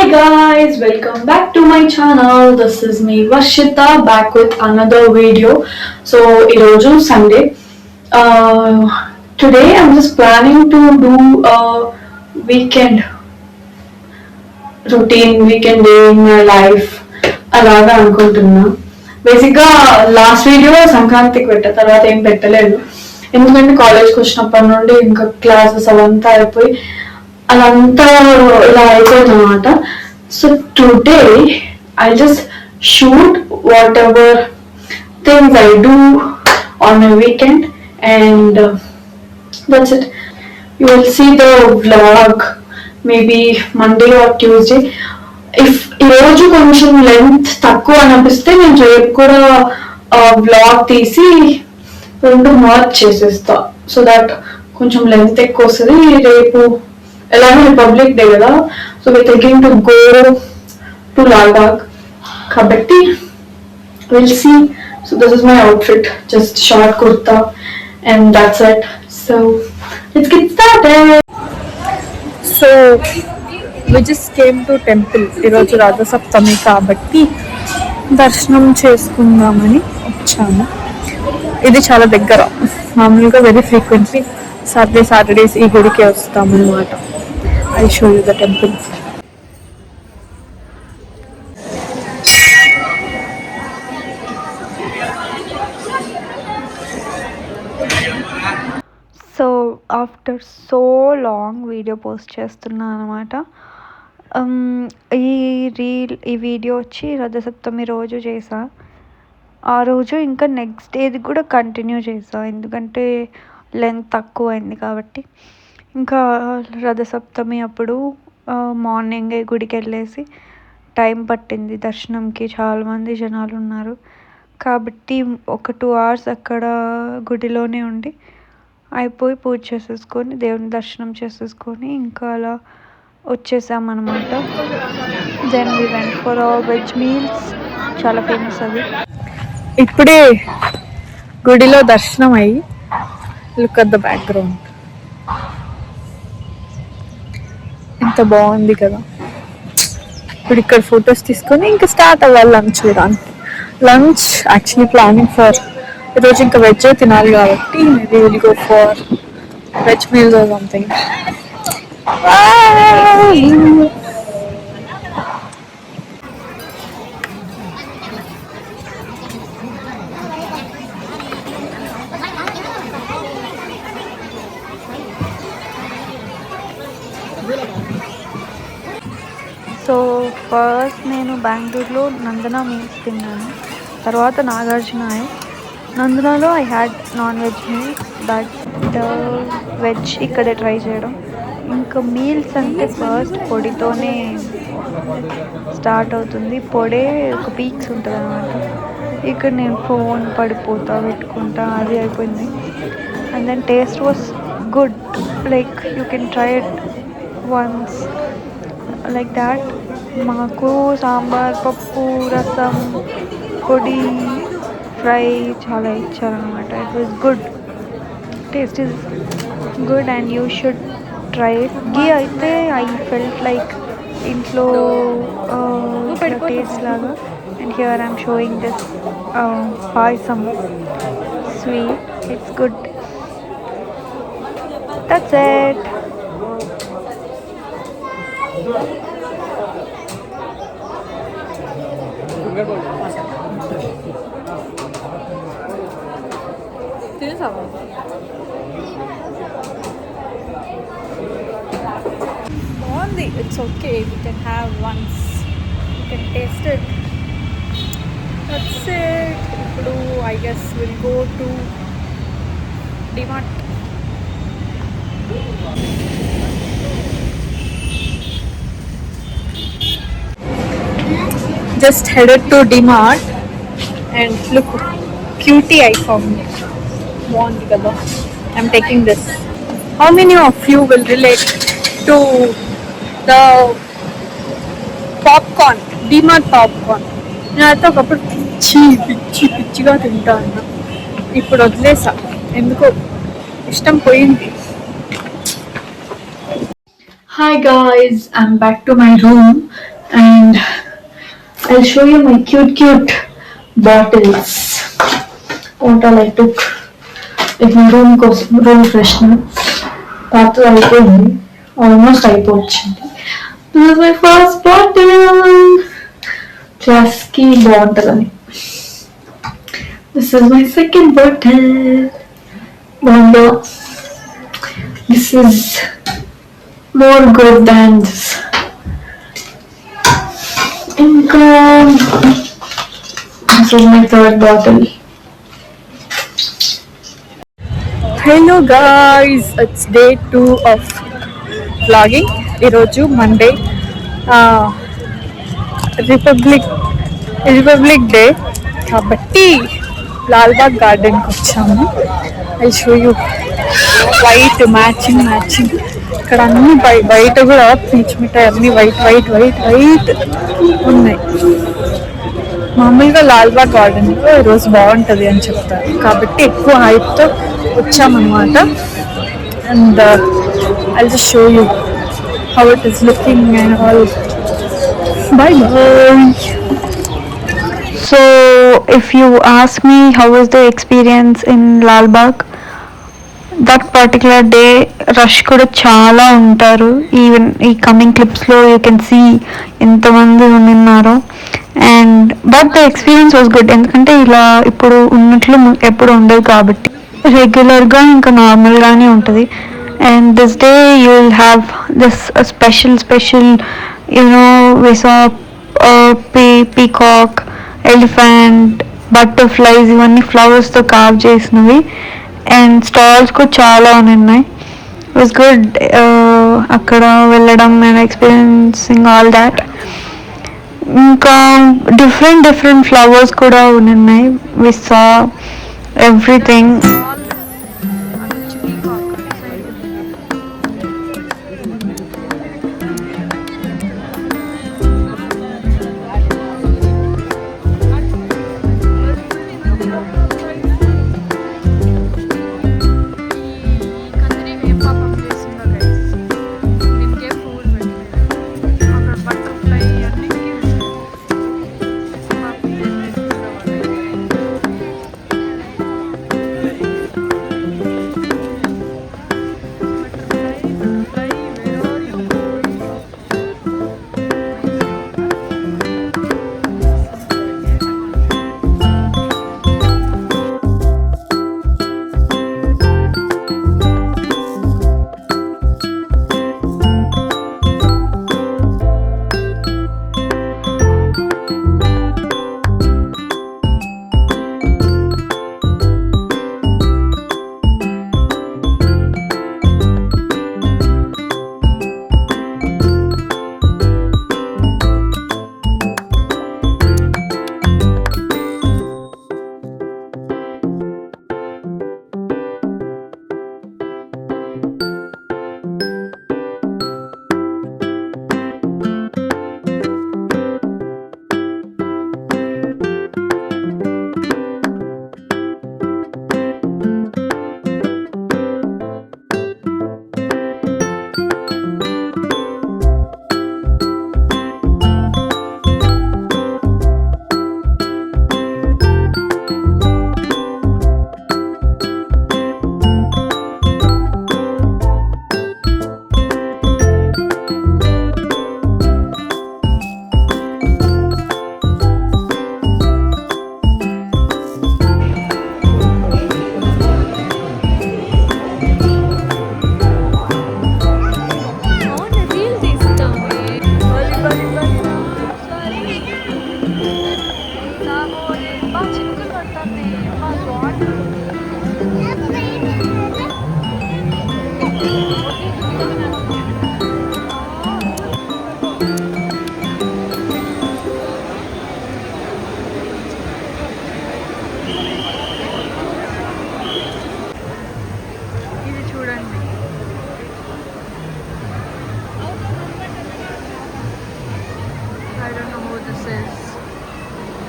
Hi guys, welcome back to my channel. This is me Varshita back with another video. So iroju Sunday. Today I'm just planning to do a weekend routine, weekend day in my life. అలాగా అనుకుంటున్నా. బేసిక్గా last video సంక్రాంతికి పెట్టా, తర్వాత ఏం పెట్టలేదు. ఎందుకంటే కాలేజ్కి వచ్చినప్పటి నుండి ఇంకా క్లాసెస్ అవంతా అయిపోయి అదంతా ఇలా అయిపోయింది అనమాట. So today I just shoot whatever things I do on my weekend and that's it. You will see the vlog maybe Monday or Tuesday. If ఈరోజు కొంచెం లెంత్ తక్కువ అనిపిస్తే నేను రేపు కూడా వ్లాగ్ తీసి రెండు మర్చ్ చేసేస్తా, సో దట్ కొంచెం లెంత్ ఎక్కువ వస్తుంది. రేపు ఎలాగో రిపబ్లిక్ డే కదా, so we thinking to go to Ladakh కాబట్టి will see. So this is my outfit, just short kurta and that's it. So let's get started. So we just came to temple. ఈరోజు రథసప్తమి కాబట్టి దర్శనం చేసుకుందామని వచ్చాము. ఇది చాలా దగ్గర. మామూలుగా వెరీ ఫ్రీక్వెంట్లీ సాటర్డేస్ ఈ గుడికి వస్తామన్నమాట. I show you the temple. So after so long video post చేస్తున్నాను అనమాట. ఈ వీడియో వచ్చి రథసప్తమి రోజు చేసా. ఆ రోజు ఇంకా నెక్స్ట్ డేది కూడా కంటిన్యూ చేసా, ఎందుకంటే లెంత్ తక్కువ అయింది కాబట్టి. ఇంకా రథసప్తమి అప్పుడు మార్నింగే గుడికి వెళ్ళేసి టైం పట్టింది దర్శనంకి. చాలామంది జనాలు ఉన్నారు కాబట్టి ఒక 2 hours అక్కడ గుడిలోనే ఉండి అయిపోయి పూజ చేసేసుకొని దేవుని దర్శనం చేసేసుకొని ఇంకా అలా వచ్చేసామన్నమాట. Then we went for veg meals, చాలా ఫేమస్ అది. ఇప్పుడే గుడిలో దర్శనం అయ్యి లుక్ అట్ ద బ్యాక్గ్రౌండ్, ఎంత బాగుంది కదా. ఇప్పుడు ఇక్కడ ఫొటోస్ తీసుకొని ఇంకా స్టార్ట్ అవ్వాలి లంచ్ చేయడానికి. లంచ్ యాక్చువల్లీ ప్లానింగ్ ఫర్ ఈరోజు ఇంకా వెజ్ తినాలి కాబట్టి maybe will go for veg meals or something. So first నేను బెంగళూరులో నందన మీల్స్ తిన్నాను, తర్వాత నాగార్జున. నందనలో I had non veg meals, but veg ఇక్కడే ట్రై చేయడం. ఇంకా మీల్స్ అంటే ఫస్ట్ పొడితోనే స్టార్ట్ అవుతుంది. పొడే ఒక పీక్స్ ఉంటుంది అనమాట. ఇక్కడ నేను ఫోన్ పడిపోతా పెట్టుకుంటా, అది అయిపోయింది. And then taste was good, like you can try it once like that. మాకు సాంబార్, పప్పు, రసం, పొడి, ఫ్రై చాలా ఇచ్చారనమాట. It was good, taste is good and you should try it. Ghee అయితే ఐ ఫెల్ట్ లైక్ ఇంట్లో టేస్ట్ లాగా. And here I'm showing this payasam sweet, it's good. That's it. బాగుంది, it's okay. We can have once, you can taste it. That's it. ఇప్పుడు I guess will go to DMart. Just headed to DMart and look, cutie I found. Bagundi kada. I'm taking this. How many of you will relate to the popcorn, DMart popcorn? నేనైతే ఒకప్పుడు పిచ్చిగా తింటాను. ఇప్పుడు వదిలేసా, ఎందుకో ఇష్టం పోయింది. Hi guys, I'm back to my room. and I'll show you my cute bottles. What all I took. Like my room freshener. Path అయిపోయింది, almost అయిపోవచ్చింది. This is my first bottle. Class కి బాగుంటుందని. This is my second bottle. Wonder. This is more good than this. This is my third bottle. Hello guys, it's day 2 of vlogging. ఈరోజు Monday, republic day కాబట్టి లాల్బాగ్ గార్డెన్కి వచ్చాము. I show you. White matching ఇక్కడ అన్ని బయట కూడా peach మిఠాయి అన్ని white ఉన్నాయి. మామూలుగా లాల్బాగ్ గార్డెన్లో ఈరోజు బాగుంటుంది అని చెప్తారు కాబట్టి ఎక్కువ హైప్తో వచ్చామన్నమాట. And I'll just show you how it is looking and all. Bye bye. So if you ask me how was the experience in Lalbagh, that particular day rush kuda chaala untaru. Even ee coming clips lo you can see enta mandi unnaro, and but the experience was good endukante ila ippudu unnatlu eppudu undadu kabatti regular ga inka normal gaane untadi. And this day you will have this special, you know, we saw peacock, elephant, butterflies, ఇవన్నీ ఫ్లవర్స్తో carve చేసినవి. And stalls కూడా చాలా ఉన్నాయి. It was good అక్కడ వెళ్ళడం and experiencing all that. ఇంకా different flowers కూడా ఉన్నాయి. We saw everything.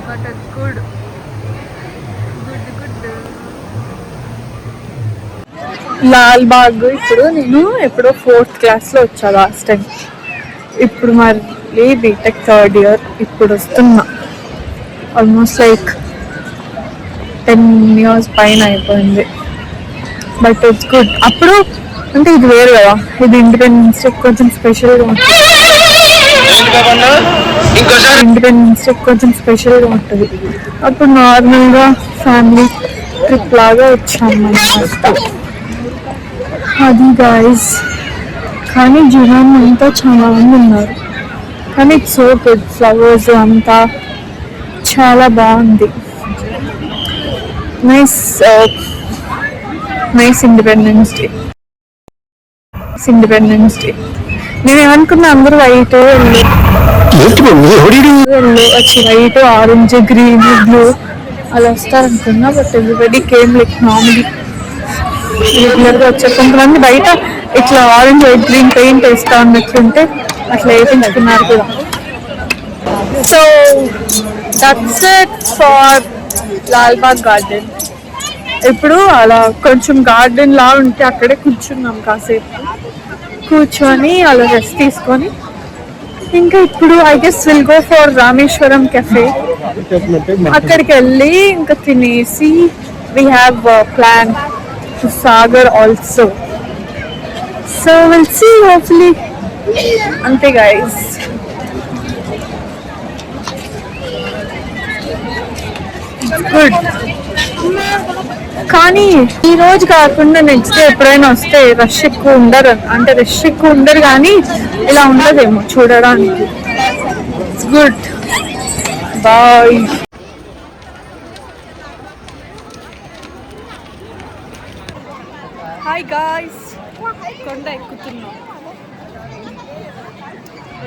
but a good. Lalbagh ఇప్పుడు నేను ఎప్పుడో 4th క్లాస్లో వచ్చా లాస్ట్ టైం. ఇప్పుడు మరి కరెంట్లీ బీటెక్ థర్డ్ ఇయర్. ఇప్పుడు వస్తున్నా, ఆల్మోస్ట్ లైక్ 10 years పైన అయిపోయింది. But it's good. అప్పుడు అంటే ఇది వేరు కదా, ఇది ఇండిపెండెన్స్ డే కొంచెం స్పెషల్గా ఉంటుంది. ఇండిపెండెన్స్ డే కొంచెం స్పెషల్గా ఉంటుంది. అప్పుడు నార్మల్గా ఫ్యామిలీ ట్రిప్ లాగా వచ్చాము అన్నమాట. అది గైస్. కానీ జనం అంతా చాలా మంది ఉన్నారు. కానీ ఇట్స్ సో గుడ్. ఫ్లవర్స్ అంతా చాలా బాగుంది. Nice nice independence day. నేను ఏమనుకున్నా అందరూ వైట్ వచ్చి వైట్, ఆరెంజ్, గ్రీన్, బ్లూ అలా వస్తారనుకున్నా. But everybody came like normally రెగ్యులర్గా వచ్చారు. కొంతమంది బయట ఇట్లా ఆరెంజ్, వైట్, గ్రీన్ పెయింట్ వేస్తా ఉన్నట్లుంటే అట్లా వేయించుకున్నారు కూడా. So that's it for Lalbagh garden. ఇప్పుడు అలా కొంచెం గార్డెన్ లా ఉంటే అక్కడే కూర్చున్నాం కాసేపు. కూర్చొని అలా రెస్ట్ తీసుకొని ఇంకా ఇప్పుడు I guess will go for Rameshwaram cafe. అక్కడికి వెళ్ళి ఇంకా తినేసి we have plan to Sagar also. So will see hopefully. అంతే గైస్. గుడ్. కానీ ఈ రోజు కాకుండా నెక్స్ట్ డే ఎప్పుడైనా వస్తే రష్ ఎక్కువ ఉండరు. అంటే రష్ ఎక్కువ ఉండరు కానీ ఇలా ఉండదేమో చూడడానికి. It's good. Bye. Hi guys. కొండ ఎక్కుతున్నాం.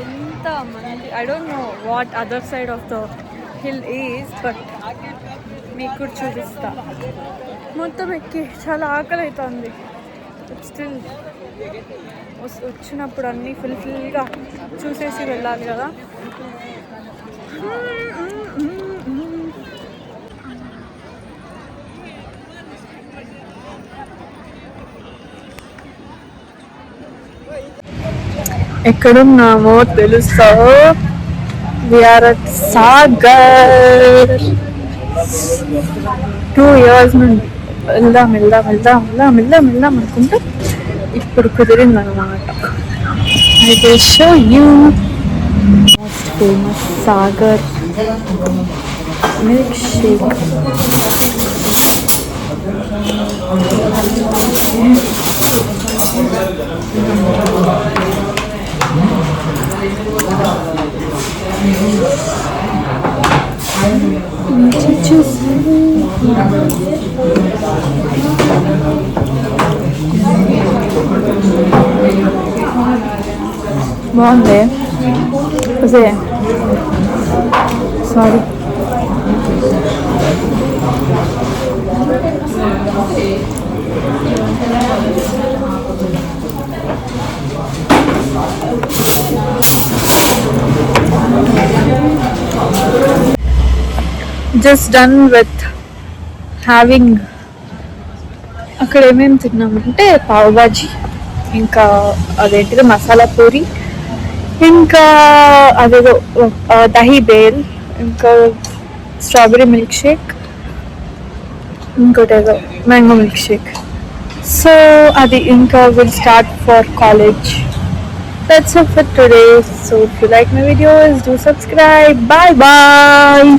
ఎంత మంది. I don't know what other side of the hill is, but మీకు కూడా చూపిస్తా. మొత్తం ఎక్కి చాలా ఆకలి అవుతుంది. స్టిల్ వచ్చినప్పుడు అన్నీ ఫుల్గా చూసేసి వెళ్ళాలి కదా. ఎక్కడున్నామో తెలుసా? We are at Sagar. 2 years నుండి వెళ్దాం అనుకుంటే ఇప్పుడు కుదిరిందనమాట. I will show you most famous Sagar milkshake. బాగుంది. Sorry. Just done with having. అక్కడ ఏమేమి తిన్నామంటే పావ్ బాజీ, ఇంకా అదేంటిది మసాలా పూరి, ఇంకా అదేదో దహీ బేల్, ఇంకా స్ట్రాబెరీ మిల్క్ షేక్, ఇంకోటి ఏదో మ్యాంగో మిల్క్ షేక్. సో అది ఇంకా will start for college. That's it for today. So if you like my videos, do subscribe. Bye bye.